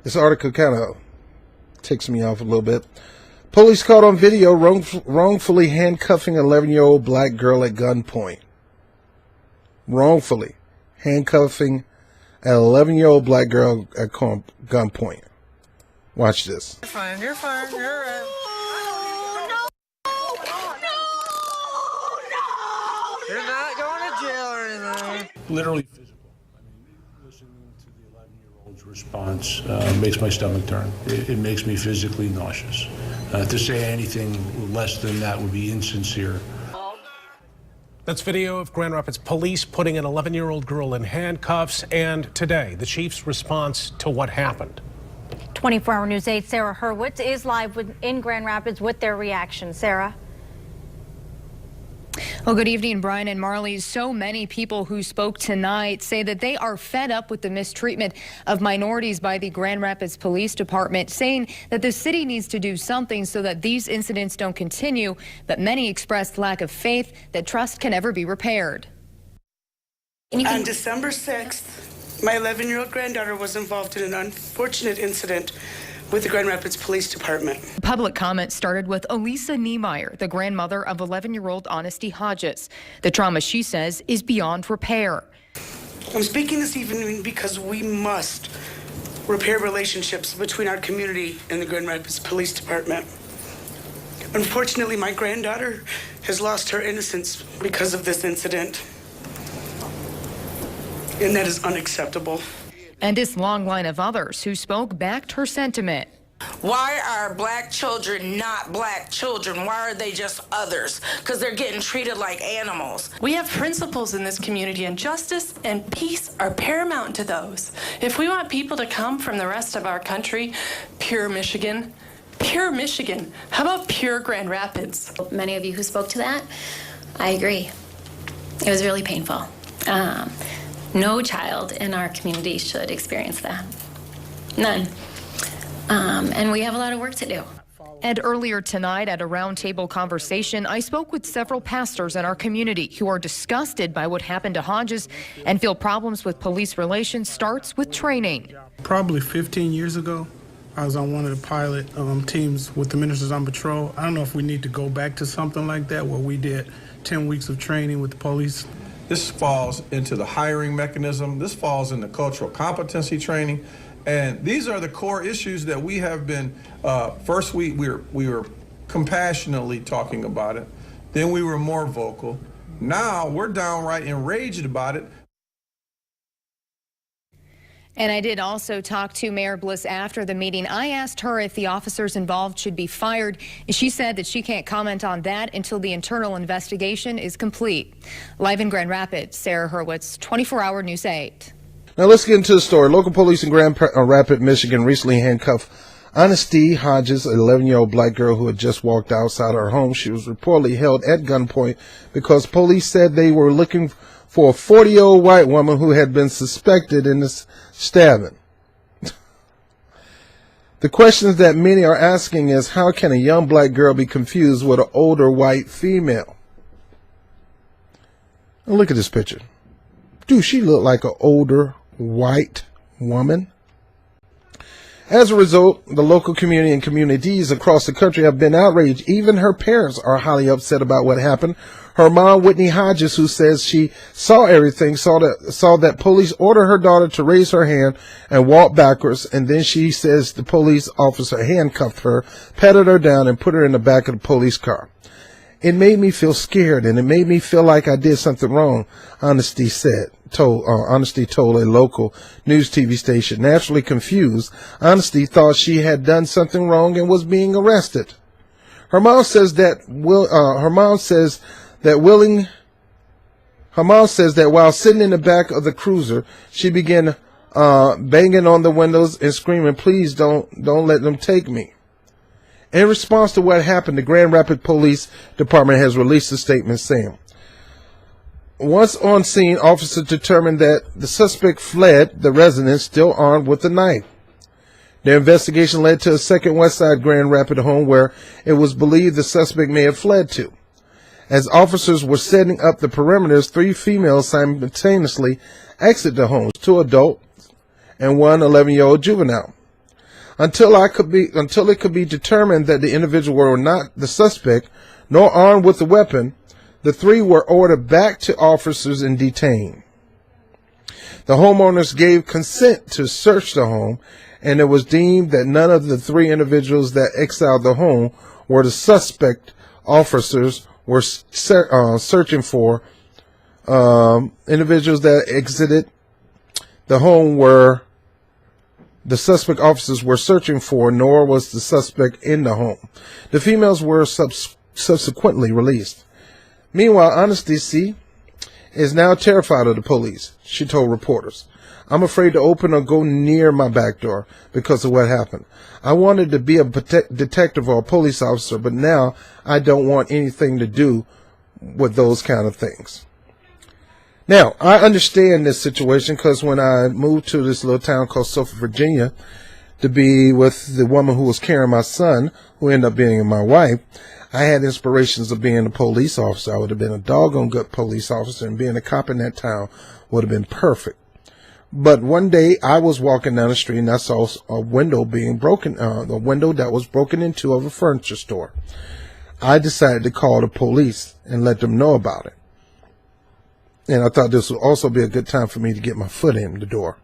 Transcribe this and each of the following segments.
This article kind of ticks me off a little bit. Police caught on video wrongfully handcuffing an 11-year-old black girl at gunpoint. Wrongfully handcuffing an 11-year-old black girl at gunpoint. Watch this. You're fine. You're fine. You're all right. You're not going to jail or anything. Literally physical. I mean, listening to the 11-year-old's response makes my stomach turn. It makes me physically nauseous. To say anything less than that would be insincere. That's video of Grand Rapids police putting an 11-year-old girl in handcuffs, and today, the chief's response to what happened. 24-hour News 8 Sarah Hurwitz is live in Grand Rapids with their reaction. Sarah. Well, good evening, Brian and Marley. So many people who spoke tonight say that they are fed up with the mistreatment of minorities by the Grand Rapids Police Department, saying that the city needs to do something so that these incidents don't continue. But many expressed lack of faith that trust can ever be repaired. On December 6th, my 11-year-old granddaughter was involved in an unfortunate incident with the Grand Rapids Police Department. Public comment started with Elisa Niemeyer, the grandmother of 11-year-old Honesty Hodges. The trauma, she says, is beyond repair. I'm speaking this evening because we must repair relationships between our community and the Grand Rapids Police Department. Unfortunately, my granddaughter has lost her innocence because of this incident, and that is unacceptable. And this long line of others who spoke backed her sentiment. Why are black children not black children? Why are they just others? Because they're getting treated like animals. We have principles in this community, and justice and peace are paramount to those. If we want people to come from the rest of our country, pure Michigan. How about pure Grand Rapids? Many of you who spoke to that, I agree. It was really painful. No child in our community should experience that. None. And we have a lot of work to do. And earlier tonight at a roundtable conversation, I spoke with several pastors in our community who are disgusted by what happened to Hodges and feel problems with police relations starts with training. Probably 15 years ago, I was on one of the pilot teams with the Ministers on Patrol. I don't know if we need to go back to something like that where we did 10 weeks of training with the police. This falls into the hiring mechanism. This falls into cultural competency training. And these are the core issues that we have been, first we were compassionately talking about it. Then we were more vocal. Now we're downright enraged about it. And I did also talk to Mayor Bliss after the meeting. I asked her if the officers involved should be fired. She said that she can't comment on that until the internal investigation is complete. Live in Grand Rapids, Sarah Hurwitz, 24-hour News 8. Now let's get into the story. Local police in Grand Rapids, Michigan recently handcuffed Honesty Hodges, an 11-year-old black girl who had just walked outside her home. She was reportedly held at gunpoint because police said they were looking for a 40-year-old white woman who had been suspected in this stabbing. The questions that many are asking is, how can a young black girl be confused with an older white female? Now look at this picture. Do she look like an older white woman? As a result, the local community and communities across the country have been outraged. Even her parents are highly upset about what happened. Her mom, Whitney Hodges, who says she saw everything, saw that police ordered her daughter to raise her hand and walk backwards, and then she says the police officer handcuffed her, patted her down, and put her in the back of the police car. It made me feel scared, and it made me feel like I did something wrong, Honesty told a local news TV station. Naturally confused, Honesty thought she had done something wrong and was being arrested. Her mom says that while sitting in the back of the cruiser, she began banging on the windows and screaming, "Please don't let them take me." In response to what happened, the Grand Rapids Police Department has released a statement saying, once on scene, officers determined that the suspect fled the residence still armed with a knife. Their investigation led to a second Westside Grand Rapids home where it was believed the suspect may have fled to. As officers were setting up the perimeters, 3 females simultaneously exited the homes, 2 adults and 1 11-year-old juvenile. Until it could be determined that the individual were not the suspect, nor armed with a weapon, the three were ordered back to officers and detained. The homeowners gave consent to search the home, and it was deemed that none of the three individuals that exiled the home were the suspect. Officers were searching for individuals that exited the home were the suspect officers were searching for, nor was the suspect in the home. The females were subsequently released. Meanwhile, Honesty C is now terrified of the police. She told reporters, "I'm afraid to open or go near my back door because of what happened. I wanted to be a detective or a police officer, but now I don't want anything to do with those kind of things." Now, I understand this situation because when I moved to this little town called Suffolk, Virginia, to be with the woman who was carrying my son, who ended up being my wife, I had inspirations of being a police officer. I would have been a doggone good police officer, and being a cop in that town would have been perfect. But one day I was walking down the street and I saw a window being broken, the window that was broken into of a furniture store. I decided to call the police and let them know about it. And I thought this would also be a good time for me to get my foot in the door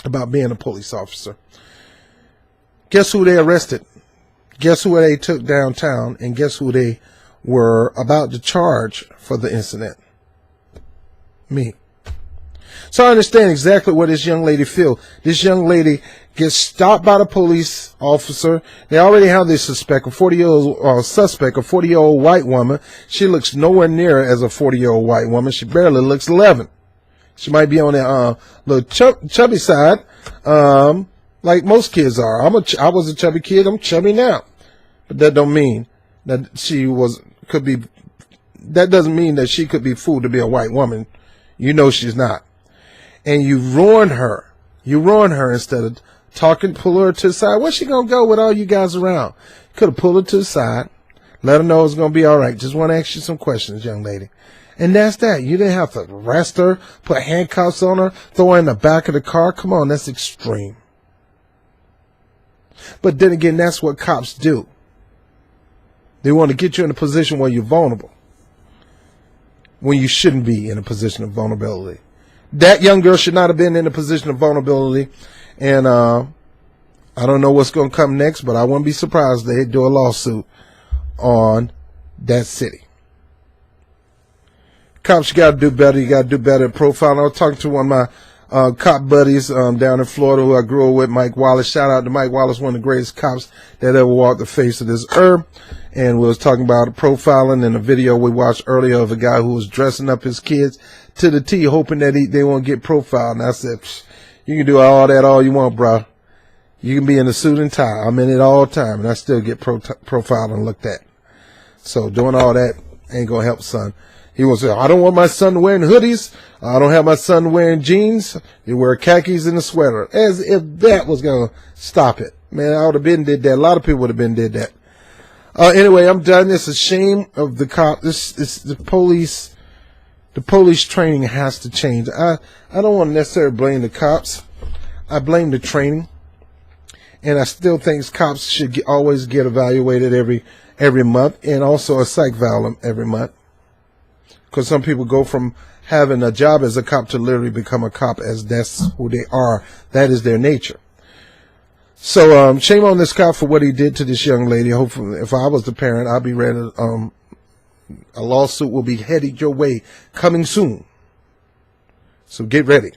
about being a police officer. Guess who they arrested? Guess who they took downtown? And guess who they were about to charge for the incident? Me. So I understand exactly what this young lady feels. This young lady gets stopped by the police officer. They already have this suspect, a 40-year-old white woman. She looks nowhere near as a 40-year-old white woman. She barely looks 11. She might be on the little chubby side, like most kids are. I was a chubby kid. I'm chubby now, but that don't mean that that doesn't mean that she could be fooled to be a white woman. You know she's not. And you ruin her. You ruin her instead of pull her to the side. Where's she going to go with all you guys around? Could have pulled her to the side, let her know it's going to be all right. Just want to ask you some questions, young lady. And that's that. You didn't have to arrest her, put handcuffs on her, throw her in the back of the car. Come on, that's extreme. But then again, that's what cops do. They want to get you in a position where you're vulnerable, when you shouldn't be in a position of vulnerability. That young girl should not have been in a position of vulnerability. And I don't know what's going to come next, but I wouldn't be surprised if they do a lawsuit on that city. Cops, you got to do better. You got to do better at profiling. I was talking to one of my cop buddies down in Florida who I grew up with, Mike Wallace. Shout out to Mike Wallace, one of the greatest cops that ever walked the face of this earth. And we was talking about profiling in a video we watched earlier of a guy who was dressing up his kids to the T, hoping that they won't get profiled. And I said, you can do all that all you want, bro. You can be in a suit and tie. I'm in it all the time, and I still get profiled and looked at. So doing all that ain't going to help, son. He will say, I don't want my son wearing hoodies. I don't have my son wearing jeans. He wear khakis and a sweater. As if that was going to stop it. Man, I would have been did that. A lot of people would have been did that. Anyway, I'm done. It's a shame of the cop. The police. The police training has to change. I don't want to necessarily blame the cops. I blame the training. And I still think cops should always get evaluated every month, and also a psych eval every month. Because some people go from having a job as a cop to literally become a cop, as that's who they are. That is their nature. So shame on this cop for what he did to this young lady. Hopefully, if I was the parent, I'd be ready. A lawsuit will be headed your way coming soon. So get ready.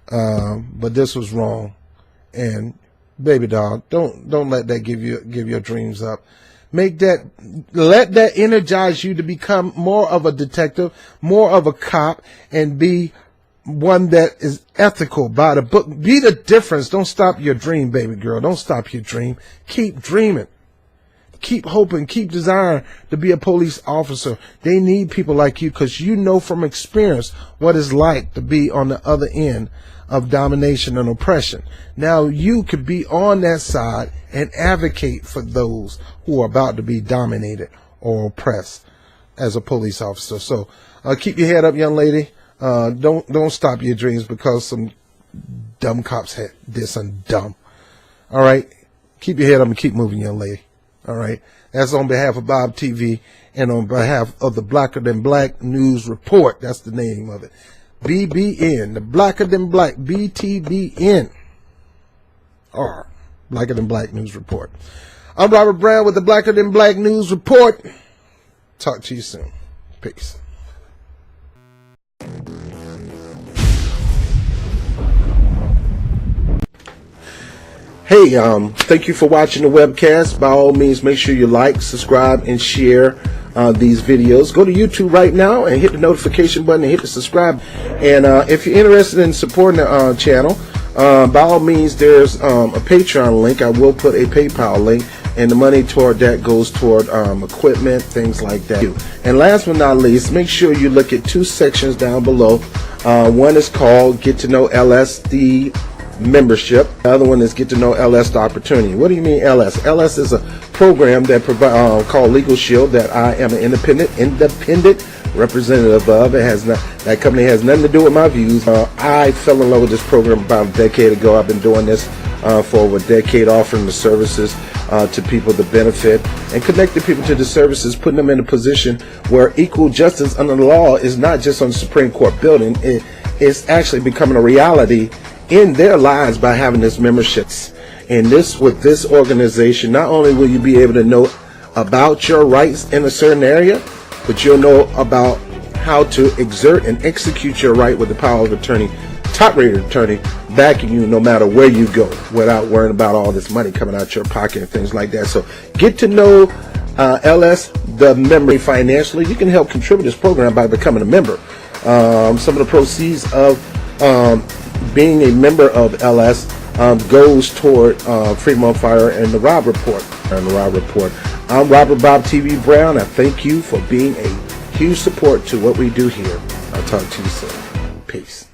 But this was wrong. And baby doll, don't let that give your dreams up. Let that energize you to become more of a detective, more of a cop, and be one that is ethical by the book. Be the difference. Don't stop your dream, baby girl. Don't stop your dream. Keep dreaming. Keep hoping, keep desiring to be a police officer. They need people like you because you know from experience what it's like to be on the other end of domination and oppression. Now you could be on that side and advocate for those who are about to be dominated or oppressed as a police officer. So keep your head up, young lady. Don't stop your dreams because some dumb cops did something dumb. All right. Keep your head up and keep moving, young lady. All right. That's on behalf of Bob TV and on behalf of the Blacker Than Black News Report. That's the name of it. BBN, the Blacker Than Black, BTBN, or Blacker Than Black News Report. I'm Robert Brown with the Blacker Than Black News Report. Talk to you soon. Peace. Hey, thank you for watching the webcast. By all means, make sure you like, subscribe, and share these videos. Go to YouTube right now and hit the notification button and hit the subscribe. And if you're interested in supporting the channel, by all means, there's a Patreon link. I will put a PayPal link, and the money toward that goes toward equipment, things like that. And last but not least, make sure you look at two sections down below. One is called Get to Know LS, the membership. The other one is Get to Know LS, the opportunity. What do you mean LS? LS is a program that called Legal Shield that I am an independent representative of. It has not, that company has nothing to do with my views. I fell in love with this program about a decade ago. I've been doing this for over a decade, offering the services to people to benefit and connecting people to the services, putting them in a position where equal justice under the law is not just on the Supreme Court building. It is actually becoming a reality in their lives by having this memberships. And this, with this organization, not only will you be able to know about your rights in a certain area, but you'll know about how to exert and execute your right with the power of attorney, top-rated attorney, backing you no matter where you go, without worrying about all this money coming out your pocket and things like that. So get to know LS, the member, financially. You can help contribute to this program by becoming a member. Some of the proceeds of being a member of LS goes toward Freedom on Fire and the Rob Report. I'm Robert Bob TV Brown. I thank you for being a huge support to what we do here. I'll talk to you soon. Peace.